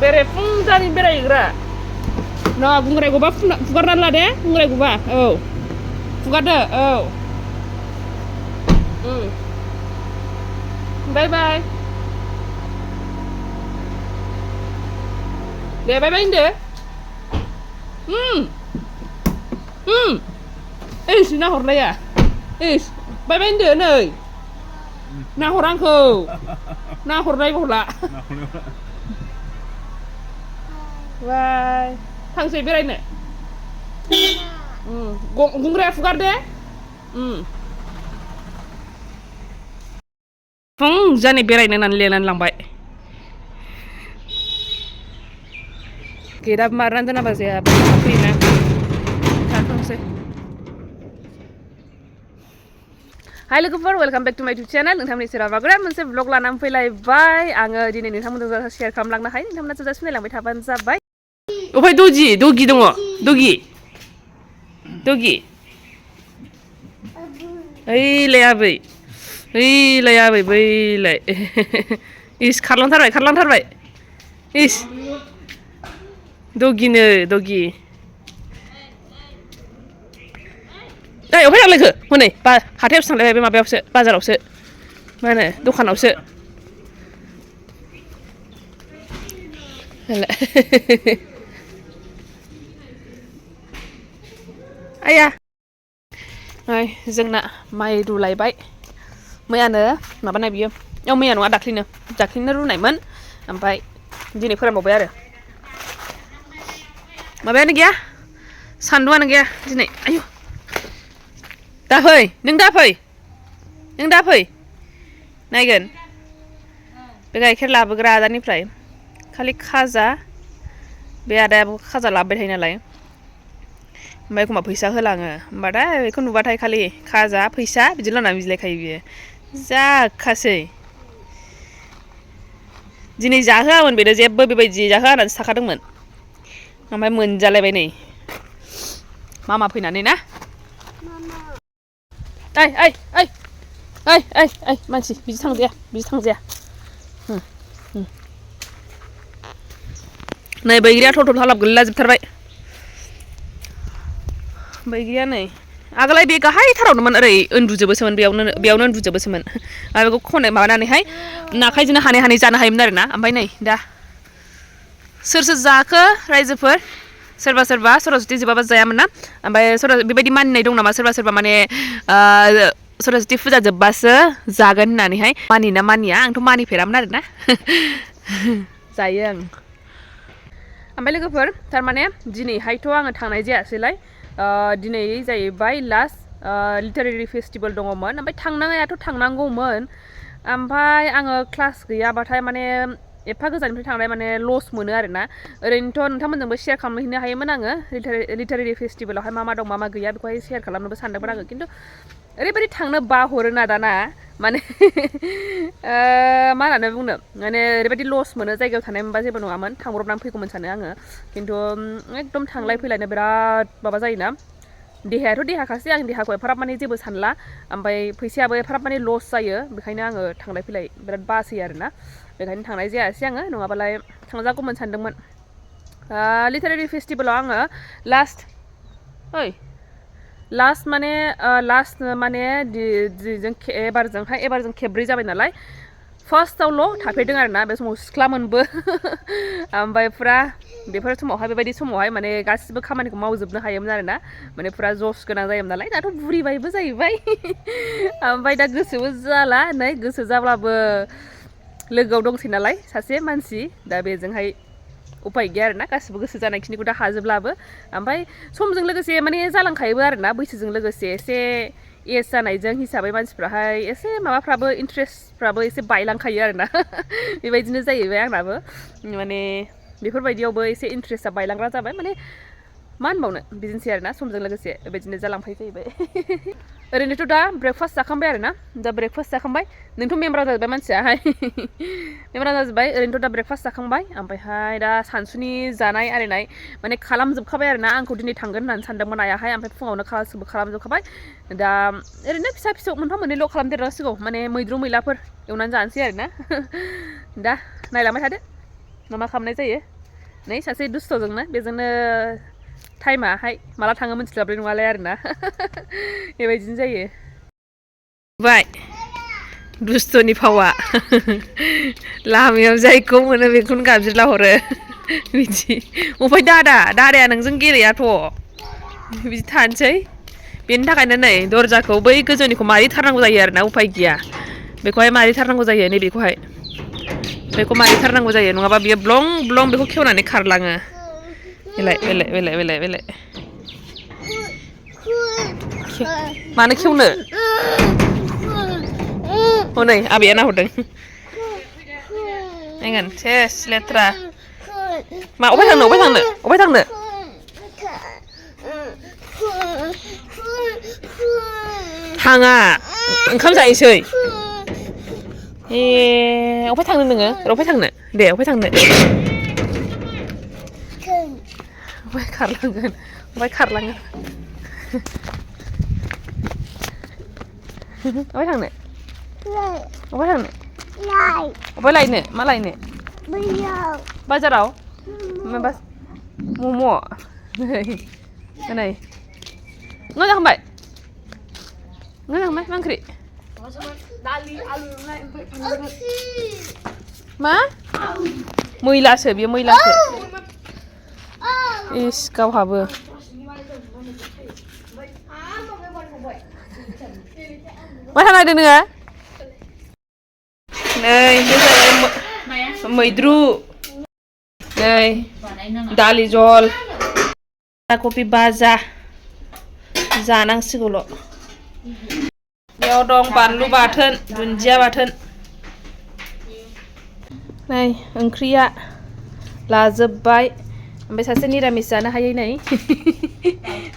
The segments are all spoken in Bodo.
बेरे फुंजानि बेरायग्रा ना बुंग्रायखौबा फुगारनानै ला दे बुंग्रायखौबा औ फुगारदो औ बाय बाय दे बाय बाय होनदो एस नाहरलाया एस बाय बाय होनदो नै नाहर आंखौ नाहरनाय बहला बाय थांसै बेरायनो गुंग्राया फुगार दे फुंजानि बेरायनो होननानै लिरनानै लांबाय गेटआ मारनानै दोनाबा जाया फैयोना थांसै हाय लोगोफोर वेलकाम बेक टु माय इउटुब चेनेल नोंथांमोननि सेराव बाग्रा मोनसे ब्लग लानानै फैलायबाय आङो दिनै नोंथांमोनजों शेयार खालामलांनो हायो नोंथांमोना थोजासे नायलांबाय थाबानो जाबाय ओमफ्राय दगि दङ दगि ओइलाय आबै बैलाय इस खारलांथारबाय इस दगिनो दगि ओइ अबहाय थांलायखो हनै हाथायावसो थांलायबाय बे माबायावसो बाजारावसो मा होनो दखानावसो आया जोंना माइ रुलायबाय मैयानो माबानाय बियो मैया नङा दाख्लिनो रुनायमोन ओमफ्राय दिनै फोरानबावबाय आरो माबायानो गैया सान्दुंआनो गैया दिनै आयु दाफै नों दाफै नायगोन बे गाइखेर लाबोग्रा आदानिफ्राय खालि खाजा बे आदायाबो खाजा लाबोबाय थायो नालाय ओमफ्राय एखमबा फैसा होलाङो होमबाथाय बेखौ नुबाथाय खालि खाजा फैसा बिदि लानानै बिलायखायो बियो जाखासै दिनै जाहोआमोन बेनो जेबो बेबायदि जाहोआ होननानैसो थाखादोंमोन ओमफ्राय मोनजालायबाय नै मामा फैनानै ना ओइ मानसि बिदि थांजाया नै बैग्रिया थल हालाब गोलैला जोबथारबाय बैग्रिया नै आगोलाय बे गाहायथारावनोमोन ओरै उन्दुजोबोसोमोन बेयावनो उन्दुजोबोसोमोन आरो बेखौ खनै माबानानैहाय आखाइजोंनो हानै जानो हायोमोन आरोना ओमफ्राय नै दा सोर जाखो रायजोफोर सोरबा सरस्वती जोबाबा जायामोन ना ओमफ्राय बेबायदि मानिनाय दं नामा सोरबा माने सरस्वती फुजा जोबबासो जागोन होननानैहाय मानिना मानिया आंथ' मानिफेरामोन आरोना जायो आं ओमफ्राय लोगोफोर थारमाने दिनैहायथ' आङो थांनाय जायासैलाय दिनै जाहैबाय लास्ट लिटारेरि फेस्टिभेल दङमोन ओमफ्राय थांनायाथ' थांनांगौमोन ओमफ्राय आङो क्लास गैयाबाथाय माने एफा गोजाननिफ्राय थांनाय माने लस मोनो आरोना ओरैनोथ' नोंथांमोनजोंबो शेयार खालामहैनो हायोमोन आङो लिटारेरि फेस्टिभेलावहाय मा दं मा गैया बेखौहाय शेयार खालामनोबो सानदोंमोन आङो खिन्थु ओरैबायदि थांनो बाहरोना दाना माने मा होननानै बुंनो माने ओरैबायदि लस मोनो जायगायाव थानाय मोनबा जेबो नङामोन थांब्रबनानै फैगौमोन सानो आङो खिन्थु एकदम थांलाय फैलायनो बिराद माबा जायोना देहायाथ' देहाखासै आं देहाखौ एफाराब माने जेबो सानला ओमफ्राय फैसायाबो एफाराब माने लस जायो बेखायनो आङो थांलाय फैलाय बिराद बासै आरोना बेखायनो थांनाय जायासै आङो नङाबालाय थांजागौमोन सानदोंमोन लिटारेरि फेस्टिभेलाव आङो लास्ट माने एबारजों खेबब्रै जाबाय नालाय फार्स्टआवल' थाफेरदों आरोना बे समाव सिख्लामोनबो ओमफ्राय फुरा बेफोर समावहाय बेबायदि समावहाय माने गासिबो खामानिखौ मावजोबनो हायोमोन आरोना माने फुरा जस गोनां जायोमोन नालाय दाथ' बुरिबायबो जाहैबाय ओमफ्राय दा गोसोबो जाला नै गोसो जाब्लाबो लोगोआव दंसै नालाय सासे मानसि दा बेजोंहाय उपाय गैया आरोना गासिबो गोसो जानायखिनिखौ दा हाजोबलाबो ओमफ्राय समजों लोगोसे माने जालांखायोबो आरोना बैसोजों लोगोसे एसे एज जानायजों हिसाबै मानसिफ्राहाय एसे माबाफ्राबो इन्ट्रेस्टफ्राबो एसे बायलांखायो आरोना बेबायदिनो जाहैबाय आंनाबो माने बेफोरबायदियावबो एसे इन्ट्रेस्टआ बायलांग्रा जाबाय माने मा होनबावनो बिदिनोसै आरोना समजों लोगोसे बेबायदिनो जालांफाय जाहैबाय ओरैनोथ' दा ब्रेकफास्ट जाखांबाय आरोना दा ब्रेकफास्ट जाखांबाय नोंथ' मेम्बार जाजोब्बाय मानसियाहाय मेम्बार जाजोब्बाय ओरैनोथ' दा ब्रेकफास्ट जाखांबाय ओमफ्रायहाय दा सानसुनि जानाय आरिनाय माने खालामजोबखाबाय आरोना आंखौ दिनै थांगोन होननानै सानदोंमोन आयाहाय ओमफ्राय फुङावनो गासिबो खालामजोबखाबाय दा ओरैनो फिसा फिसौ मोनफा मोननैल' खालामदेरनांसिगौ माने मैद्रु मैलाफोर एवनानै जानोसै आरोना दा नायलांबाय थादो मा खालामनाय जायो नै सासे दुस्थ'जोंनो बेजोंनो टाइमाहाय माला थाङो मोनथिलाबनाय नङालाय आरोना बेबायदिनो जायो बाय दुस्थ'नि फावा लामायाव जायखौ मोनो बेखौनो गाबज्रिला हरो बिदि ओमफ्राय दादाया नोंजों गेलेयाथ' बिदि थानोसै बेनि थाखायनो नै दरजाखौ बै गोजौनिखौ मारिथारनांगौ जायो आरोना उफाय गैया बेखौहाय मारिथारनांगौ जायो नैबेखौहाय बेखौ मारिथारनांगौ जायो नङाबा बियो ब्लं ब्लं बेखौ खेवनानै खारलाङो बेलाय मानो खेवनो हनै आबैया नाहरदों नायगोन सेस लेथ्रा मा अबाय थांनो थाङा ओंखाम जायोसै ए अबाय थांनो नोङो अबाय थांनो दे अबाय थांनो अबाय खारलाङो अबाय थांनो अबाय लायनो मा लायनो बाजाराव माबा मम' नै ओंखाम जाखांबाय मा ओंख्रि मा मैलासो बेयो मैलासो इस गावहाबो मा थांनायदों नोङो नै मैद्रु नै दालि जल कफि भाजा जानांसिगौल' बेयाव दं बानलु बाथोन दुन्दिया बाथोन नै ओंख्रिया लाजोबबाय ओमफ्राय सासे निरामिस जानो हायै नै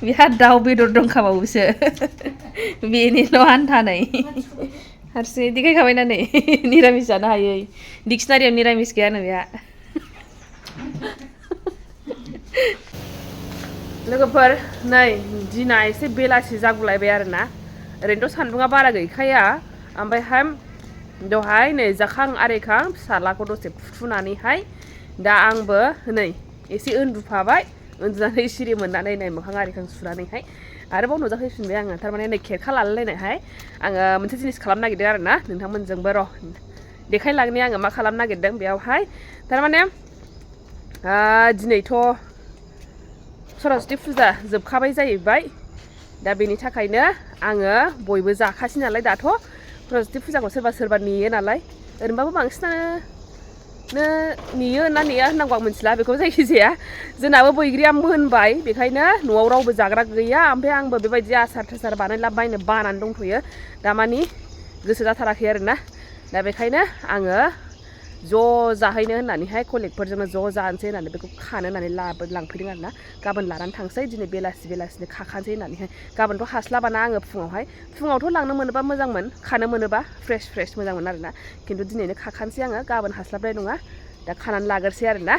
बिहा दाउ बेदर दंखाबावोसो बेनिल' आन्था नै हारसिङै देखायखाबायना नै निरामिस जानो हायै डिक्सनारियाव निरामिस गैयानो बेहा लोगोफोर नै दिना एसे बेलासि जागुलायबाय आरोना ओरैनोथ' सान्दुङा बारा गैखाया ओमफ्रायहाय दहाय नै जाखां आरिखां फिसालाखौ दसे फुथुनानैहाय दा आंबो नै एसे उन्दुफाबाय उन्दुनानै सिरि मोननानै नै मोखां आरिखां सुनानैहाय आरोबाव नुजाफैफिनबाय आङो थारमाने नै खेरखा लालायलायनायहाय आङो मोनसे जिनिस खालामनो नागिरदों आरोना नोंथांमोनजोंबो र' देखायलांनि आङो मा खालामनो नागिरदों बेयावहाय थारमाने दिनैथ' सरस्वती फुजा जोबखाबाय जाहैबाय दा बेनि थाखायनो आङो बयबो जाखासै नालाय दाथ' सरस्वती फुजाखौ सोरबा नेयो नालाय ओरैनोबाबो बांसिनानो नेयो ना नेया होननांगौ आं मिथिला बेखौ जायखिजाया जोंनाबो बैग्रिया मोनबाय बेखायनो न'आव रावबो जाग्रा गैया ओमफ्राय आंबो बेबायदि आसार थासार बानायलाबायनो बानानै दंथ'यो दामानि गोसो जाथाराखै आरोना दा बेखायनो आङो ज' जाहैनो होननानैहाय कलेजफोरजोंनो ज' जानोसै होननानै बेखौ खानो होननानै लांफैदों आरोना गाबोन लानानै थांसै दिनै बेलासिनो खाखानोसै होननानैहाय गाबोनथ' हास्लाबाना आङो फुङावथ' लांनो मोनोबा मोजांमोन खानो मोनोबा फ्रेस मोजांमोन आरोना खिन्थु दिनैनो खाखानोसै आङो गाबोन हास्लाबनाय नङा दा खानानै लाग्रोसै आरोना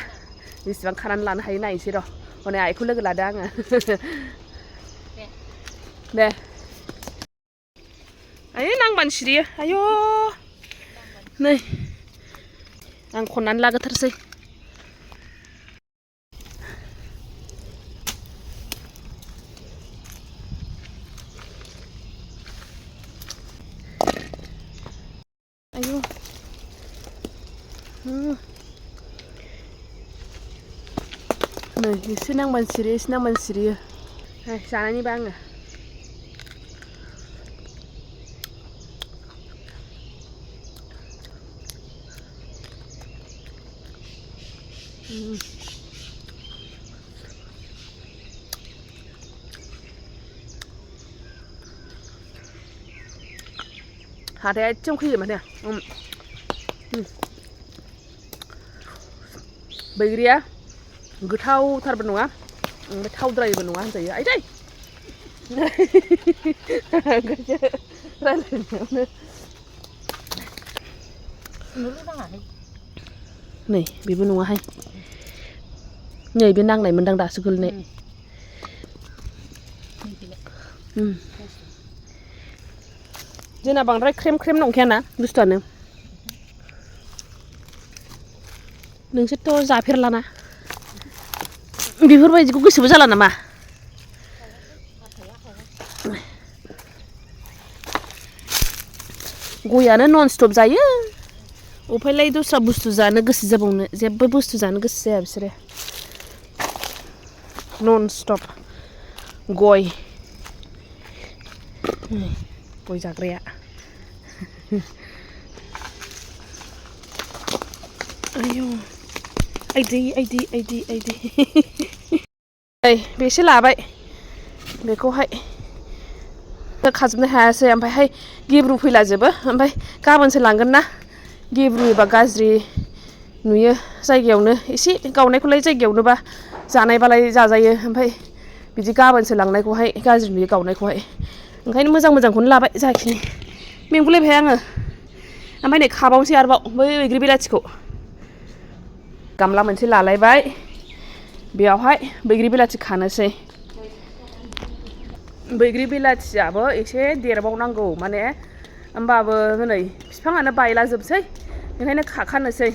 बेसेबां खानानै लानो हायो नायनोसै र' हनै आइखौ लोगो लादो आङो दे आयै नांबानो सिरियो आयौ नै आं खननानै लाग्रोथारसै आयौ नै एसे नांबानो सिरियो जानायनिबा आङो हाथाया एसेबां खैयो माथो बैग्रिया गोथावथारबो नङा ओमफ्राय थावद्रायबो नङा होनजायो आइदै रायलायनायावनो नै बेबो नङाहाय नै बे नांनाय मोनदां दासो गोलैनाय जोंना बांद्राय ख्रेम नंखायाना बुस्थुआनो नोंसोरथ' जाफेरलाना बेफोरबायदिखौ गोसोबो जाला नामा गयानो नन स्टप जायो उफायलाय दस्रा बुस्थु जानो गोसो जाबावनो जेबो बुस्थु जानो गोसो जाया बिसोरो नन स्टप गय गय जाग्राया आयौ आइदै बेसे लाबाय बेखौहाय खाजोबनो हायासै ओमफ्रायहाय गेब्रु फैलाजोबो ओमफ्राय गाबोनसो लांगोन ना गेब्रुयोबा गाज्रि नुयो जायगायावनो एसे गावनायखौलाय जायगायावनोबा जानायबालाय जाजायो ओमफ्राय बिदि गाबोनसो लांनायखौहाय गाज्रि नुयो गावनायखौहाय ओंखायनो मोजांखौनो लाबाय जाखिनि मेंगुलायबाय आङो ओमफ्राय नै खाबावनोसै आरोबाव बै बैग्रि बिलाथिखौ गामला मोनसे लालायबाय बेयावहाय बैग्रि बिलाथि खानोसै बैग्रि बिलाथियाबो एसे देरबावनांगौ माने होमबाबो हनै बिफाङानो बायलाजोबसै ओंखायनो खाखानोसै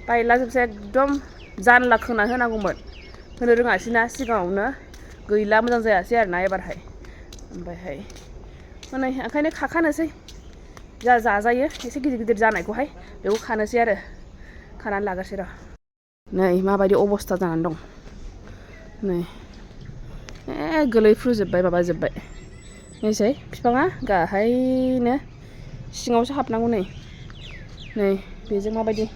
बायलाजोबसै एकदम जानला खोना होनांगौमोन होनो रोङासैना सिगाङावनो गैला मोजां जायासै आरोना एबारहाय ओमफ्रायहाय हनै ओंखायनो खाखानोसै जाजायो एसे गिदिर जानायखौहाय बेखौ खानोसै आरो खानानै लाग्रोसै र' नै माबायदि अबस्था जानानै दं नै गोलैफ्रुजोब्बाय माबाजोब्बाय नायसाय बिफाङा गाहायनो सिङावसो हाबनांगौ नै बेजों माबायदि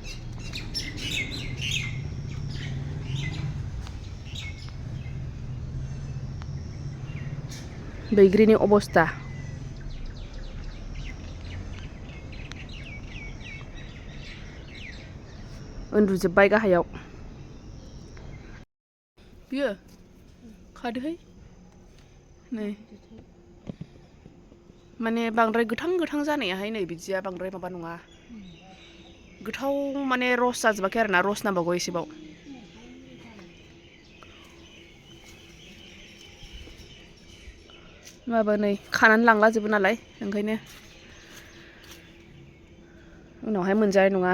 बैग्रिनि अबस्था उन्दुजोब्बाय गाहायाव बियो खादोहाय नै माने बांद्राय गोथां जानायाहाय नै बिदिया बांद्राय माबा नङा गोथाव माने रस जाजोबाखै आरोना रस नांबावगौ एसेबाव होमबाबो नै खानानै लांलाजोबो नालाय ओंखायनो उनावहाय मोनजानाय नङा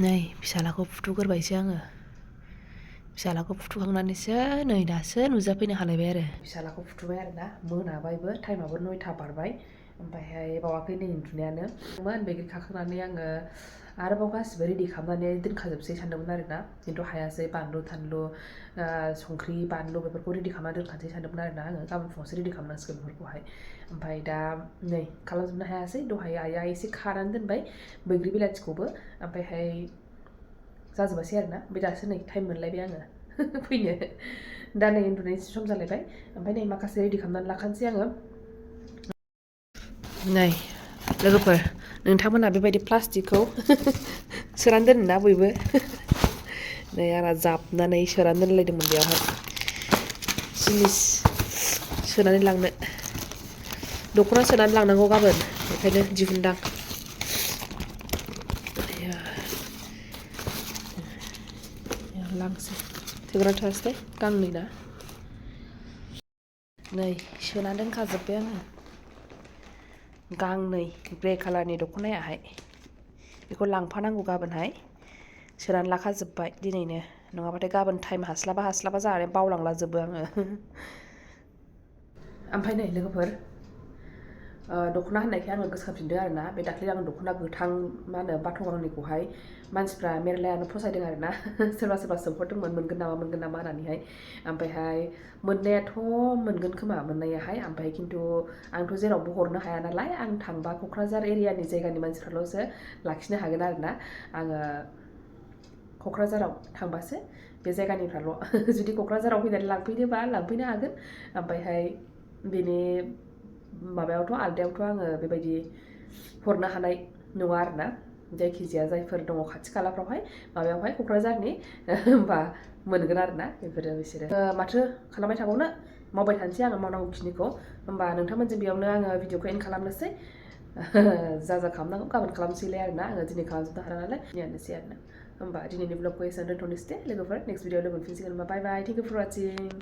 नै फिसालाखौ फुथुगोरबायसो आङो फिसालाखौ फुथुखांनानैसो नै दासो नुजाफैनो हालायबाय आरो फिसालाखौ फुथुबाय आरोना मोनाबायबो टाइमाबो 9टा बारबाय ओमफ्रायहाय बावाखै नै उन्दुनायानो बैग्रि खाखांनानै आङो आरोबाव गासिबो रेडि खालामनानै दोनखाजोबसै सानदोंमोन आरोना खिन्थु हायासै बानलु थानलु संख्रि बानलु बेफोरखौ रेडि खालामनानै दोनखानोसै सानदोंमोन आरोना आङो गाबोन फुङावसो रेडि खालामनांसिगोन बेफोरखौहाय ओमफ्राय दा नै खालामजोबनो हायासै दहाय आइया एसे खानानै दोनबाय बैग्रि बिलाथिखौबो ओमफ्रायहाय जाजोबासै आरोना ओमफ्राय दासो नै टाइम मोनलायबाय आङो फैनो दा नै उन्दुनायसो सम जालायबाय ओमफ्राय नै माखासे रेडि खालामनानै लाखानोसै आङो नै लोगोफोर नोंथांमोनहा बेबायदि प्लास्टिकखौ सोनानै दोनोना बयबो नै आंना जाबनानै सोनानै दोनलायदोंमोन बेयावहाय जिनिस सोनानै लांनो दख'ना सोनानै लांनांगौ गाबोन बेखायनो दिहुनदां लांसै थोगोना थोआसै गांनै ना नै सोना दोनखाजोब्बाय आङो गांनै ग्रे कालारनि दख'नायाहाय बेखौ लांफानांगौ गाबोनहाय सोनानै लाखाजोब्बाय दिनैनो नङाबाथाय गाबोन टाइम हास्लाबा जानानै बावलांलाजोबो आङो ओमफ्राय नै लोगोफोर दख'ना होननायखाय आङो गोसोखांफिनदों आरोना बे दाख्लै आं दख'ना गोथां मा होनो बाथ' गांनैखौहाय मानसिफ्रा मेरलायानो फसायदों आरोना सोरबा सोंहरदोंमोन मोनगोन नामा होननानैहाय ओमफ्रायहाय मोननायाथ' मोनगोन खोमा मोननायाहाय ओमफ्राय खिन्थु आंथ' जेरावबो हरनो हाया नालाय आं थांबा क'क्राझार एरियानि जायगानि मानसिफ्राल'सो लाखिनो हागोन आरोना आङो क'क्राझाराव थांबासो बे जायगानिफ्राल' जुदि क'क्राझाराव फैनानै लांफैनोबा लांफैनो हागोन ओमफ्रायहाय बेनि माबायावथ' आलदायावथ' आङो बेबायदि हरनो हानाय नङा आरोना जायखिजाया जायफोर दङ खाथि खालाफ्रावहाय माबायावहाय क'क्राझारनि होमबा मोनगोन आरोना बेफोरो बिसोरो माथो खालामबाय थाबावनो मावबाय थानोसै आङो मावनांगौखिनिखौ होमबा नोंथांमोनजों बेयावनो आङो भिडिअखौ एन्ड खालामनोसै जा खालामनांगौ गाबोन खालामसैलाय आरोना आङो दिनै खालामजोबनो हाला नालाय दिनैयानोसै आरोना होमबा दिनैनि ब्लगखौ एसेयावनो दोनथ'नोसै दे लोगोफोर नेक्स्ट भिडिअ लोगो मोनफिनसिगोन होमबा बाय बाय थेंक इउ फर वाचिं